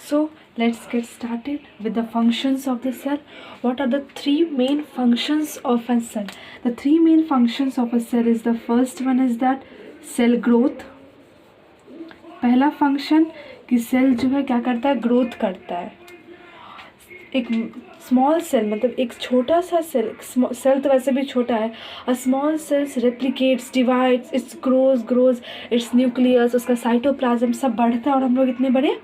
So let's get started with the functions of the cell. What are the three main functions of a cell? The three main functions of a cell is, the first one is that cell growth. पहला function कि cell जो है क्या करता है, growth करता है. एक स्मॉल सेल मतलब एक छोटा सा सेल, सेल तो वैसे भी छोटा है. A small cells replicates, divides, it's grows it's nucleus, उसका साइटोप्लाज्म सब बढ़ता है और हम लोग इतने बड़े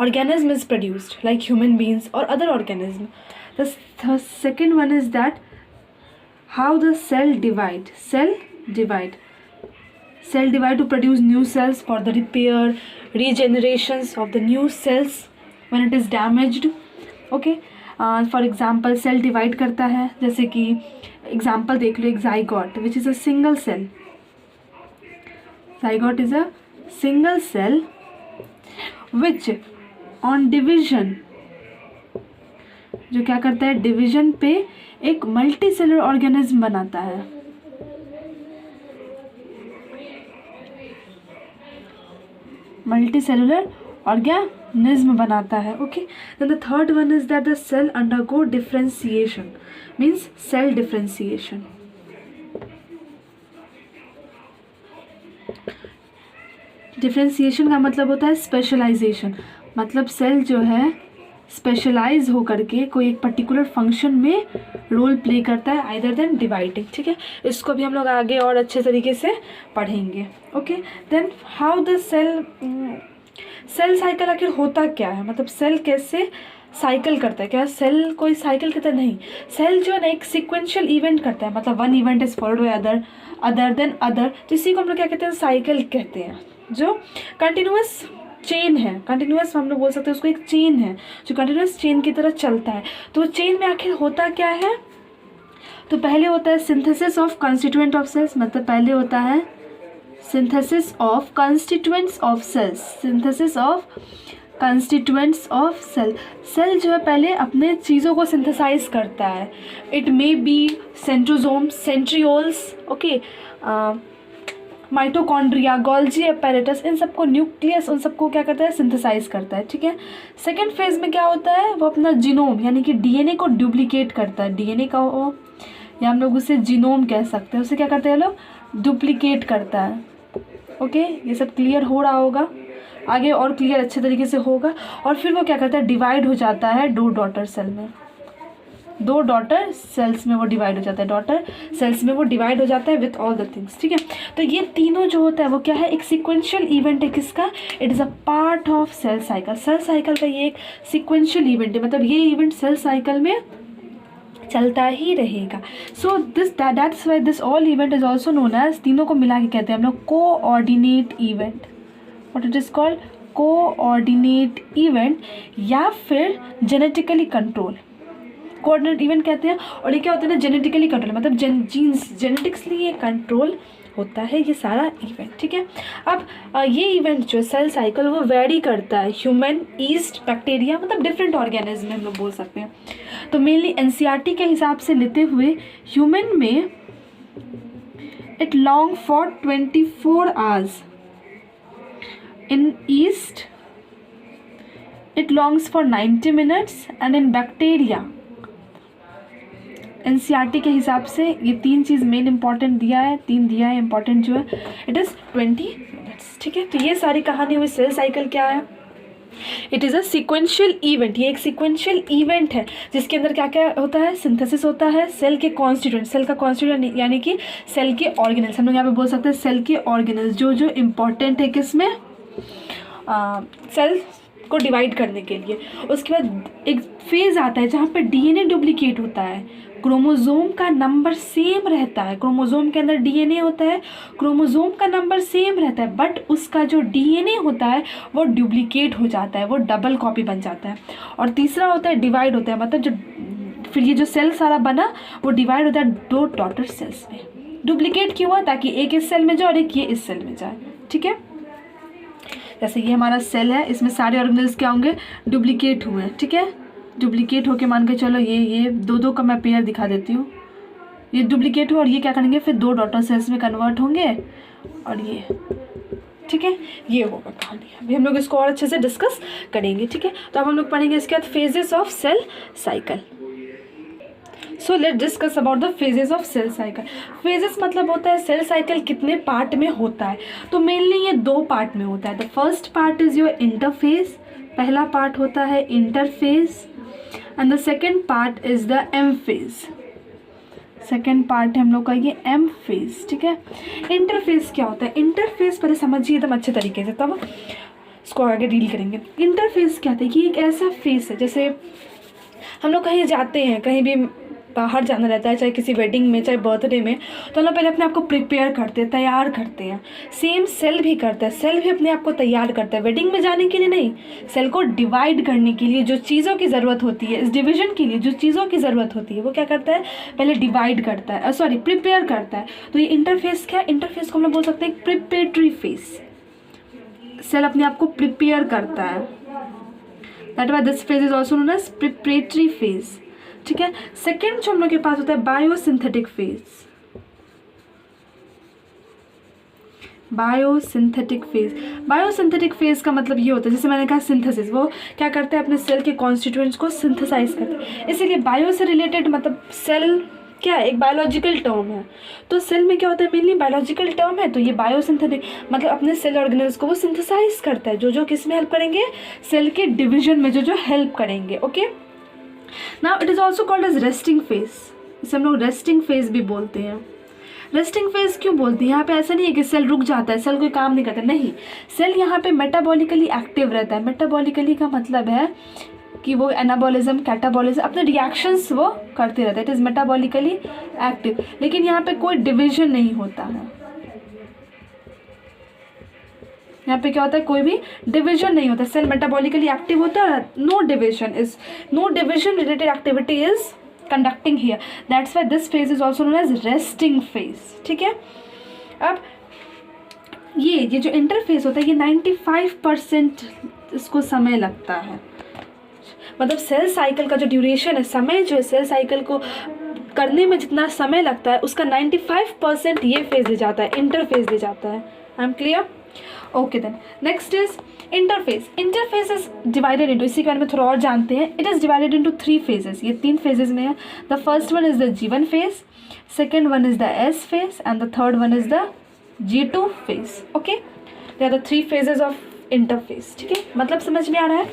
organism is produced like human beings or other organism. The second one is that how the cell divide to produce new cells for the repair, regenerations of the new cells when it is damaged. Okay, for example cell divide करता है, जैसे कि example देख लो, एक zygote which is a single cell. Zygote is a single cell which on division, जो क्या करता है, डिवीजन पे एक मल्टी सेलुलर ऑर्गेनिज्म बनाता है. मल्टी सेलुलर ऑर्गेनिज्म बनाता है. Okay, then the third one is that the cell undergo differentiation, means cell differentiation. Differentiation का मतलब होता है स्पेशलाइजेशन, मतलब सेल जो है स्पेशलाइज हो करके कोई एक पर्टिकुलर फंक्शन में रोल प्ले करता है, आइदर देन डिवाइडिंग. ठीक है, इसको भी हम लोग आगे और अच्छे तरीके से पढ़ेंगे. Okay, then how the cell cycle आखिर होता क्या है, मतलब सेल कैसे साइकिल करता है. क्या सेल कोई साइकिल करता है? नहीं. सेल जो है ना एक सिक्वेंशियल इवेंट करता है, मतलब one event is followed by other than other. तो इसी को हम लोग क्या कहते हैं, साइकिल कहते हैं. जो कंटिन्यूअस चेन है, कंटिन्यूअस हम लोग बोल सकते हैं उसको, एक चेन है जो कंटिन्यूअस चेन की तरह चलता है. तो चेन में आखिर होता क्या है, तो पहले होता है synthesis of constituent of cells, मतलब पहले होता है synthesis of constituents of cells. Synthesis of constituents of cell जो है पहले अपने चीज़ों को सिंथेसाइज करता है. It may be centrosome, centrioles, okay, mitochondria, Golgi apparatus, इन सबको, न्यूक्लियस, उन सबको क्या करता है, सिंथेसाइज करता है. ठीक है, सेकेंड फेज में क्या होता है, वो अपना जीनोम यानी कि डीएनए को डुप्लीकेट करता है. डीएनए का हो या हम लोग उसे जीनोम कह सकते हैं, उसे क्या करते हैं लोग, डुप्लीकेट करता है. ओके, ये सब क्लियर हो रहा होगा, आगे और क्लियर अच्छे तरीके से होगा. और फिर वो क्या करता है, डिवाइड हो जाता है दो डॉटर सेल में, दो डॉटर सेल्स में वो डिवाइड हो जाता है, डॉटर सेल्स में वो डिवाइड हो जाता है विथ ऑल द थिंग्स. ठीक है, तो ये तीनों जो होता है वो क्या है, एक सिक्वेंशियल इवेंट है. किसका, it is a part of cell cycle. Cell cycle का ये एक सिक्वेंशियल इवेंट है, मतलब ये इवेंट सेल साइकिल में चलता ही रहेगा. So that's why this all event is also known as, तीनों को मिला के कहते हैं हम लोग coordinate event. What it is called, coordinate event, या फिर जेनेटिकली कंट्रोल. कोऑर्डिनेट इवेंट कहते हैं. और ये क्या होता है ना, जेनेटिकली कंट्रोल, मतलब जीन्स, जेनेटिक्सली ये कंट्रोल होता है ये सारा इवेंट. ठीक है, अब ये इवेंट जो सेल साइकिल वो वेरी करता है ह्यूमन, ईस्ट, बैक्टीरिया, मतलब डिफरेंट ऑर्गेनिज्म हम लोग बोल सकते हैं. तो मेनली एनसीईआरटी के हिसाब से लेते हुए ह्यूमन में it long for 24 hours. In east it longs for 90 minutes and in bacteria, NCERT के हिसाब से ये तीन चीज़ मेन इंपॉर्टेंट दिया है, तीन दिया है इंपॉर्टेंट जो है, इट इज़ 20 मिनट्स. ठीक है, तो ये सारी कहानी हुई. सेल साइकिल क्या है, it is a sequential event. ये एक सिक्वेंशियल इवेंट है जिसके अंदर क्या क्या होता है, सिंथेसिस होता है सेल के कॉन्स्टिट्यूएंट, सेल का कॉन्स्टिट्यूएंट यानी कि सेल के ऑर्गेनल्स, हम लोग यहाँ पे बोल सकते हैं सेल के ऑर्गेनल्स जो जो इम्पॉर्टेंट है किसमें, सेल को डिवाइड करने के लिए. उसके बाद एक फेज़ आता है जहाँ पे डीएनए डुप्लीकेट होता है, क्रोमोसोम का नंबर सेम रहता है, क्रोमोसोम के अंदर डीएनए होता है, क्रोमोसोम का नंबर सेम रहता है, बट उसका जो डीएनए होता है वो डुप्लीकेट हो जाता है, वो डबल कॉपी बन जाता है. और तीसरा होता है डिवाइड होता है, मतलब जो फिर ये जो सेल सारा बना वो डिवाइड होता है दो डॉटर सेल्स में. डुप्लीकेट क्यों हुआ, ताकि एक इस सेल में जाए और एक ये इस सेल में जाए. ठीक है, जैसे ये हमारा सेल है, इसमें सारे ऑर्गेनल्स क्या होंगे, डुप्लीकेट हुए हैं. ठीक है, डुप्लीकेट होके मान के चलो ये दो का मैं पेयर दिखा देती हूँ. ये डुप्लीकेट हुआ और ये क्या करेंगे, फिर दो डॉटर सेल्स में कन्वर्ट होंगे और ये ठीक है, ये होगा कहानी। अभी हम लोग इसको और अच्छे से डिस्कस करेंगे। ठीक है, तो अब हम लोग पढ़ेंगे इसके बाद phases of cell cycle. So let discuss about the phases of cell cycle. Phases मतलब होता है सेल साइकिल कितने पार्ट में होता है, तो मेनली ये 2 पार्ट में होता है। The first part is your interphase, पहला पार्ट होता है interphase, and the second part is the M phase. Second part है हम लोग का ये एम फेज। ठीक है, इंटरफेस क्या होता है, इंटरफेस पहले समझिए एकदम अच्छे तरीके से, तब इसको आगे डील करेंगे। इंटरफेस क्या होता है कि एक ऐसा फेस है, जैसे हम लोग कहीं जाते हैं, कहीं भी बाहर जाना रहता है, चाहे किसी वेडिंग में चाहे बर्थडे में, तो हम लोग पहले अपने आप को प्रिपेयर करते हैं, तैयार करते हैं। सेम सेल भी करता है, सेल भी अपने आप को तैयार करता है वेडिंग में जाने के लिए नहीं, सेल को डिवाइड करने के लिए जो चीज़ों की ज़रूरत होती है, इस डिवीजन के लिए जो चीज़ों की ज़रूरत होती है वो क्या करता है, पहले डिवाइड करता है, सॉरी प्रिपेयर करता है। तो ये इंटरफेस क्या है, इंटरफेस को हम लोग बोल सकते हैं प्रिपेटरी फेस। सेल अपने आप को प्रिपेयर करता है, that why this phase is also known as preparatory phase. ठीक है, सेकेंड जो हम लोग के पास होता है biosynthetic phase. Biosynthetic phase, biosynthetic phase का मतलब ये होता है, जैसे मैंने कहा सिंथेसिस, वो क्या करते हैं अपने सेल के कॉन्स्टिट्यूएंट्स को सिंथेसाइज करते हैं। इसीलिए बायो से रिलेटेड मतलब सेल क्या है, एक बायोलॉजिकल टर्म है, तो सेल में क्या होता है मेनली बायोलॉजिकल टर्म है, तो ये बायोसिंथेटिक मतलब अपने सेल ऑर्गेनेल्स को वो सिंथेसाइज करता है, जो जो किस में हेल्प करेंगे, सेल के डिवीजन में जो जो हेल्प करेंगे। Okay, now it is also called as resting phase. इसे हम लोग रेस्टिंग फेज भी बोलते हैं। रेस्टिंग फेज क्यों बोलते हैं, यहाँ पे ऐसा नहीं है कि सेल रुक जाता है, सेल कोई काम नहीं करता, नहीं, सेल यहाँ पे मेटाबॉलिकली एक्टिव रहता है। मेटाबॉलिकली का मतलब है कि वो एनाबॉलिज्म कैटाबॉलिज्म अपने रिएक्शंस वो करते रहते हैं, इट इज़ मेटाबॉलिकली एक्टिव, लेकिन यहाँ पे कोई डिवीजन नहीं होता है। यहाँ पे क्या होता है, कोई भी डिवीजन नहीं होता, सेल मेटाबॉलिकली एक्टिव होता है, no division related activity is conducting here, that's why this phase is also known as resting phase. ठीक है, अब ये जो इंटरफेस होता है ये 95% इसको समय लगता है, मतलब सेल साइकिल का जो ड्यूरेशन है, समय जो है सेल साइकिल को करने में जितना समय लगता है उसका 95% ये फेज ले जाता है, इंटरफेज ले जाता है। I am clear? Okay then next is interphase. Interphase is divided into, इसी के बारे में थोड़ा और जानते हैं। It is divided into 3 phases, ये 3 फेजेस में है। The first one is the G1 phase, second one is the S phase, and the third one is the G2 phase. Okay, they are the 3 phases of interphase. ठीक है, मतलब समझ में आ रहा है।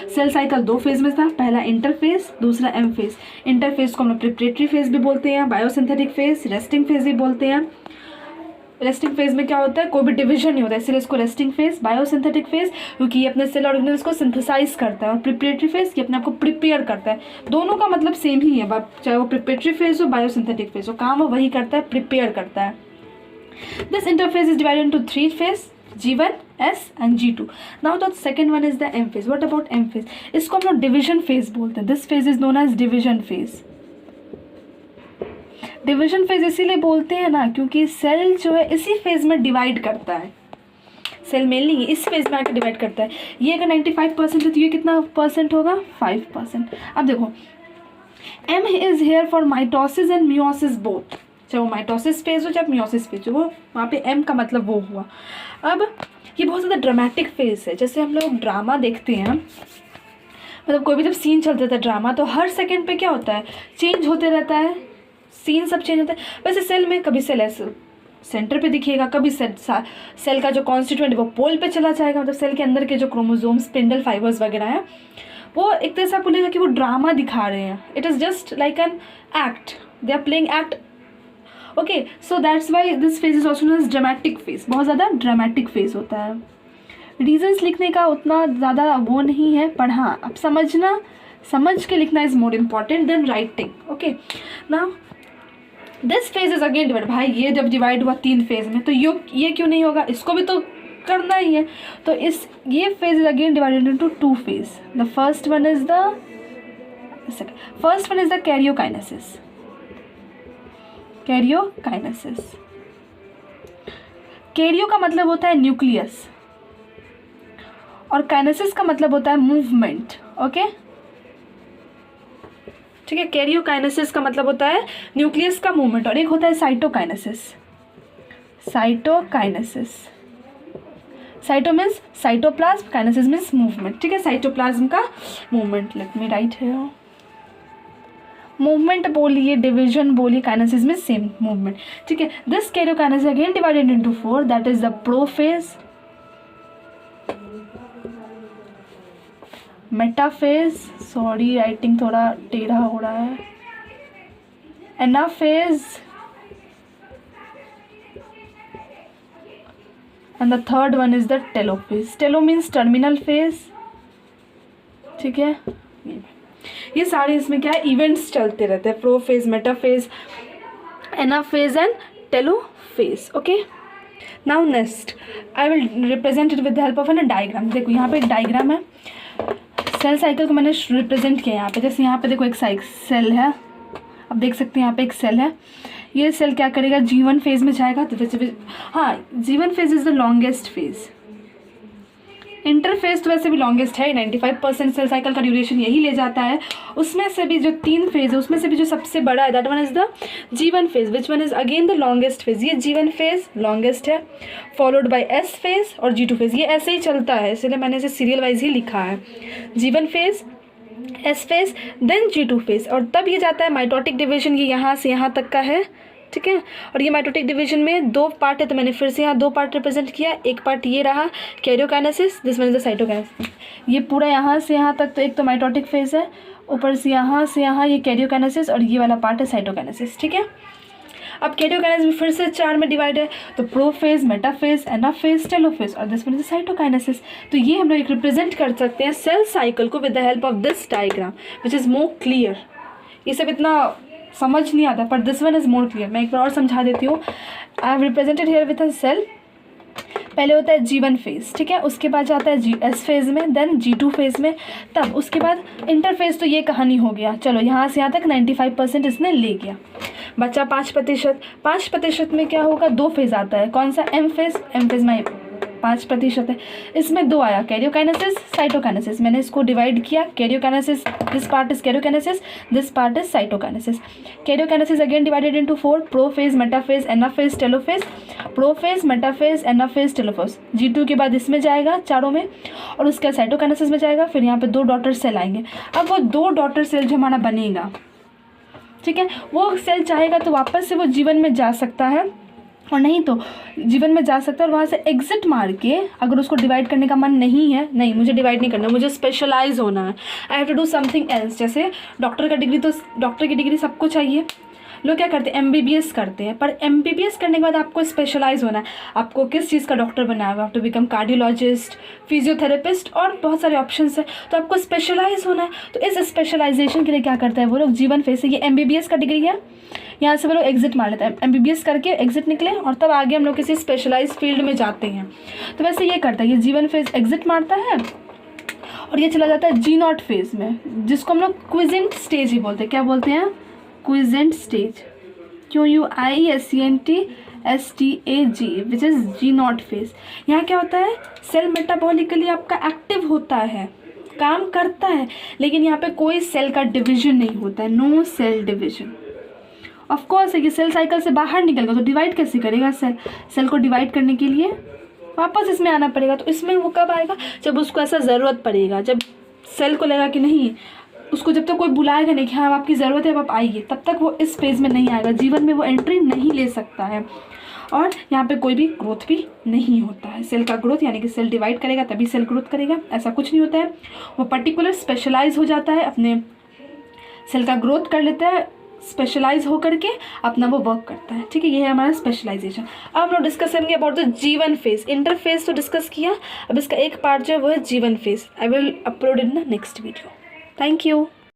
सेल साइकिल 2 फेज में था, पहला इंटरफेस, दूसरा एम फेज। इंटरफेस को हम लोग प्रिपरेटरी फेज भी बोलते हैं, बायोसिंथेटिक फेज, रेस्टिंग फेज भी बोलते हैं। रेस्टिंग फेज में क्या होता है, कोई भी डिवीजन नहीं होता है, इसलिए इसको रेस्टिंग फेज। बायोसिंथेटिक फेज क्योंकि ये अपने सेल ऑर्गेनेल्स को सिंथेसाइज करता है, और प्रिपरेटरी फेज ये अपने आप को प्रिपेयर करता है। दोनों का मतलब सेम ही है, चाहे वो प्रिपरेटरी फेज हो बायोसिंथेटिक फेज हो, काम वो वही करता है, प्रिपेयर करता है। This interface is divided into 3 phase, G1, S and G2. Now the second one is the M phase. What about M phase? इसको हम लोग डिवीजन फेज बोलते हैं। This phase is known as division phase. Division phase इसीलिए बोलते हैं ना क्योंकि सेल जो है इसी फेज में डिवाइड करता है। सेल मेनली इस फेज में आकर डिवाइड करता है। ये अगर 95% है तो ये कितना परसेंट होगा, 5%। अब देखो, M is here for mitosis and meiosis both, चाहे वो माइटोसिस फेज हो चाहे मियोसिस फेज हो, वो वहाँ पे M का मतलब वो हुआ। अब ये बहुत ज़्यादा ड्रामेटिक फेज है। जैसे हम लोग ड्रामा देखते हैं, मतलब कोई भी जब सीन चलता था ड्रामा, तो हर सेकंड पे क्या होता है, चेंज होते रहता है, सीन सब चेंज होता है। वैसे सेल में कभी सेल ऐसे सेंटर पे दिखेगा, कभी सेल का जो कॉन्स्टिट्यूएंट वो पोल पे चला जाएगा, मतलब सेल के अंदर के जो क्रोमोसोम स्पिंडल फाइबर्स वगैरह हैं वो एक तरह से बोलेगा कि वो ड्रामा दिखा रहे हैं। It is just like an act, they are playing act. Okay, so that's why this phase is also known as dramatic phase. बहुत ज़्यादा ड्रामेटिक फेज होता है। रीजंस लिखने का उतना ज़्यादा वो नहीं है, पर हाँ अब समझ के लिखना is more important than writing. Okay, now this phase is again divide. भाई ये जब डिवाइड हुआ 3 फेज में तो ये क्यों नहीं होगा, इसको भी तो करना ही है। तो ये phase is again divided into 2 phase. The first one is the karyokinesis. Cairo का मतलब होता है न्यूक्लियस और काइनेसिस का मतलब होता है मूवमेंट। ओके, ठीक है, कैरियोकाइनेसिस का मतलब होता है न्यूक्लियस का मूवमेंट, और एक होता है cytokinesis. Cyto means cytoplasm, kinesis means movement, ठीक है, साइटोप्लाज्म का movement. Let me write here, movement बोलिए, डिविजन बोलिए, काइनेसिस मीन्स सेम मूवमेंट, ठीक है। This karyokinesis again divided into 4, that is the prophase, metaphase, sorry writing थोड़ा टेढ़ा हो रहा है, anaphase, and the third one is the telophase. Telo means terminal phase, ठीक है। ये सारे इसमें क्या है, इवेंट्स चलते रहते हैं, prophase, metaphase, anaphase and telophase, okay. Now next I will represent it with the help of an diagram. देखो यहाँ पे एक डायग्राम है, सेल साइकिल को मैंने रिप्रेजेंट किया यहाँ पे। जैसे यहाँ पे देखो एक सेल है, अब देख सकते हैं यहाँ पे एक सेल है, ये सेल क्या करेगा, G1 फेज में जाएगा। तो वैसे हाँ, G1 phase is the longest phase, interphase तो वैसे भी लॉन्गेस्ट है, 95% सेल साइकिल का ड्यूरेशन यही ले जाता है। उसमें से भी जो 3 फेज है उसमें से भी जो सबसे बड़ा है that one is the G1 phase, which one is again the longest phase. ये G1 फेज लॉन्गेस्ट है, फॉलोड बाय S फेज और G2 फेज। ये ऐसे ही चलता है, इसलिए मैंने इसे सीरियल वाइज ही लिखा है, G1 phase, S phase, then G2 phase. और तब ये जाता है माइटोटिक डिवीजन, ये यहाँ से यहाँ तक का है, ठीक है। और ये माइटोटिक डिवीजन में 2 पार्ट है, तो मैंने फिर से यहाँ 2 पार्ट रिप्रेजेंट किया। एक पार्ट ये रहा karyokinesis, this one is the cytokinesis. ये पूरा यहाँ से यहाँ तक तो एक तो माइटोटिक फेज है, ऊपर से यहाँ ये कैरियोकाइनेसिस, और ये वाला पार्ट है साइटोकाइनेसिस, ठीक है। अब कैरियोकाइनेसिस में फिर से 4 में डिवाइड है, तो प्रोफेज, मेटाफेज, एनाफेज, टेलोफेज, और दिस वन इज साइटोकाइनेसिस। तो ये हम लोग रिप्रेजेंट कर सकते हैं सेल साइकिल को with the help of this diagram which is more clear. ये सब इतना समझ नहीं आता, पर this one is more clear. मैं एक बार और समझा देती हूँ। I have represented here with a cell. पहले होता है G1 फेज, ठीक है, उसके बाद जाता है S फेज में, देन G2 फेज में, तब उसके बाद इंटरफेज। तो ये कहानी हो गया, चलो यहाँ से यहाँ तक 95% इसने ले गया, बचा 5%। 5% में क्या होगा, 2 फेज आता है, कौन सा, M फेज में 5% है। इसमें 2 आया, कैरियोकाइनेसिस, साइटोकाइनेसिस। मैंने इसको डिवाइड किया, karyokinesis, this part is karyokinesis, this part is cytokinesis. Karyokinesis again divided into 4, prophase, metaphase, anaphase, telophase, prophase, metaphase, anaphase, telophase. G2 के बाद इसमें जाएगा चारों में, और उसके साइटोकाइनेसिस में जाएगा। फिर यहाँ पे 2 डॉटर सेल आएंगे। अब वो 2 डॉटर सेल जो हमारा बनेगा, ठीक है, वो सेल चाहेगा तो वापस से वो G1 में जा सकता है, और नहीं तो G1 में जा सकता है, और वहाँ से एग्जिट मार के, अगर उसको डिवाइड करने का मन नहीं है, नहीं मुझे डिवाइड नहीं करना, मुझे स्पेशलाइज होना है, I have to do something else. जैसे डॉक्टर का डिग्री, तो डॉक्टर की डिग्री सबको चाहिए, लोग क्या करते हैं, MBBS करते हैं, पर MBBS करने के बाद आपको स्पेशलाइज होना है। आपको किस चीज़ का डॉक्टर बनना है, आप टू बिकम कार्डियोलॉजिस्ट, फिजियोथेरेपिस्ट, और बहुत सारे ऑप्शंस है, तो आपको स्पेशलाइज होना है। तो इस स्पेशलाइजेशन के लिए क्या करता है वो लोग, G1 फेज से, ये MBBS का डिग्री है, यहाँ से वो लोग एग्जिट मार लेते हैं, MBBS करके एग्जिट निकले, और तब आगे हम लोग किसी स्पेशलाइज फील्ड में जाते हैं। तो वैसे ये करता है, ये G1 फेज एग्जिट मारता है, और ये चला जाता है G0 फेज में, जिसको हम लोग क्विजेंट स्टेज ही बोलते हैं। क्या बोलते हैं, quiescent stage, QUIESENT which is G0 phase. यहाँ क्या होता है, सेल मेटाबॉलिकली आपका एक्टिव होता है, काम करता है, लेकिन यहाँ पे कोई सेल का डिवीजन नहीं होता है, no cell division. Of course है कि सेल साइकिल से बाहर निकल गया तो डिवाइड कैसे करेगा, सेल को डिवाइड करने के लिए वापस इसमें आना पड़ेगा। तो इसमें वो कब आएगा, जब उसको ऐसा ज़रूरत पड़ेगा, जब सेल को लगा कि नहीं, उसको जब तक कोई बुलाएगा नहीं कि हाँ आपकी ज़रूरत है अब आप आइए, तब तक वो इस फेज़ में नहीं आएगा, G1 में वो एंट्री नहीं ले सकता है। और यहाँ पे कोई भी ग्रोथ भी नहीं होता है, सेल का ग्रोथ, यानी कि सेल डिवाइड करेगा तभी सेल ग्रोथ करेगा, ऐसा कुछ नहीं होता है। वो पर्टिकुलर स्पेशलाइज हो जाता है, अपने सेल का ग्रोथ कर लेता है, स्पेशलाइज होकर के अपना वो वर्क करता है, ठीक है। ये है हमारा स्पेशलाइजेशन। अब हम लोग डिस्कस करेंगे about the G1 phase. Interphase तो डिस्कस किया, अब इसका एक पार्ट जो है वो है G1 phase. I will upload in the next video. Thank you.